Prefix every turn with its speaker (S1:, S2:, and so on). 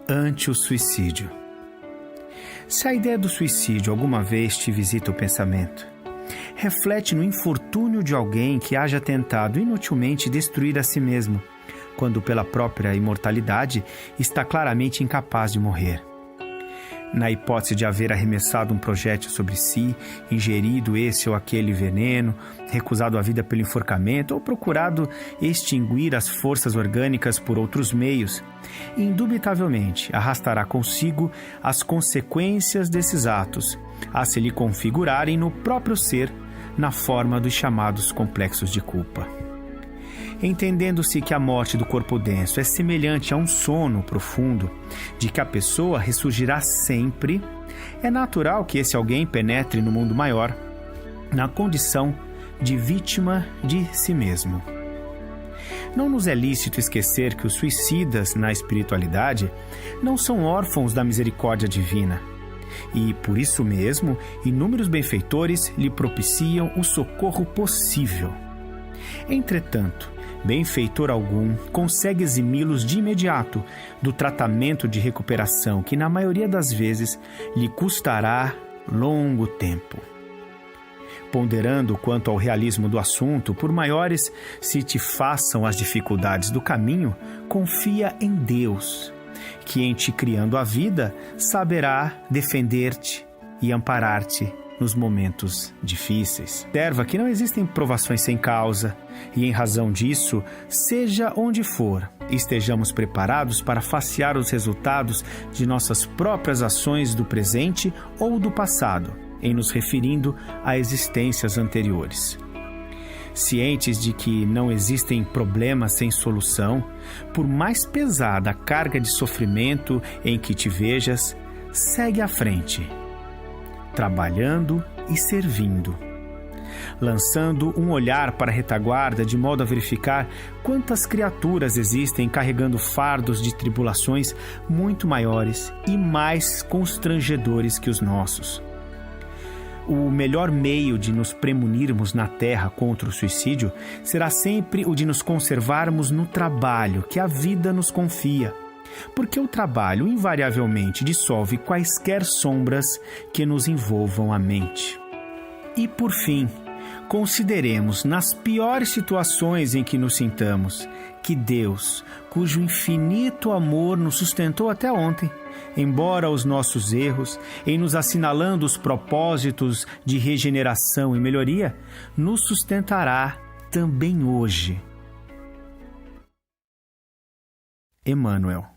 S1: ante o suicídio. Se a ideia do suicídio alguma vez te visita o pensamento, reflete no infortúnio de alguém que haja tentado inutilmente destruir a si mesmo, quando pela própria imortalidade está claramente incapaz de morrer. Na hipótese de haver arremessado um projétil sobre si, ingerido esse ou aquele veneno, recusado a vida pelo enforcamento ou procurado extinguir as forças orgânicas por outros meios, indubitavelmente arrastará consigo as consequências desses atos, a se lhe configurarem no próprio ser, na forma dos chamados complexos de culpa. Entendendo-se que a morte do corpo denso é semelhante a um sono profundo, de que a pessoa ressurgirá sempre, é natural que esse alguém penetre no mundo maior, na condição de vítima de si mesmo. Não nos é lícito esquecer que os suicidas na espiritualidade não são órfãos da misericórdia divina, e, por isso mesmo, inúmeros benfeitores lhe propiciam o socorro possível. Entretanto, benfeitor algum consegue eximi-los de imediato do tratamento de recuperação que, na maioria das vezes, lhe custará longo tempo. Ponderando quanto ao realismo do assunto, por maiores se te façam as dificuldades do caminho, confia em Deus, que em te criando a vida, saberá defender-te e amparar-te nos momentos difíceis. Observa que não existem provações sem causa, e em razão disso, seja onde for, estejamos preparados para facear os resultados de nossas próprias ações do presente ou do passado, em nos referindo a existências anteriores. Cientes de que não existem problemas sem solução, por mais pesada a carga de sofrimento em que te vejas, segue à frente, trabalhando e servindo, lançando um olhar para a retaguarda de modo a verificar quantas criaturas existem carregando fardos de tribulações muito maiores e mais constrangedores que os nossos. O melhor meio de nos premunirmos na terra contra o suicídio será sempre o de nos conservarmos no trabalho que a vida nos confia, porque o trabalho invariavelmente dissolve quaisquer sombras que nos envolvam a mente. E, por fim, consideremos, nas piores situações em que nos sintamos, que Deus, cujo infinito amor nos sustentou até ontem, embora os nossos erros, em nos assinalando os propósitos de regeneração e melhoria, nos sustentará também hoje. Emmanuel.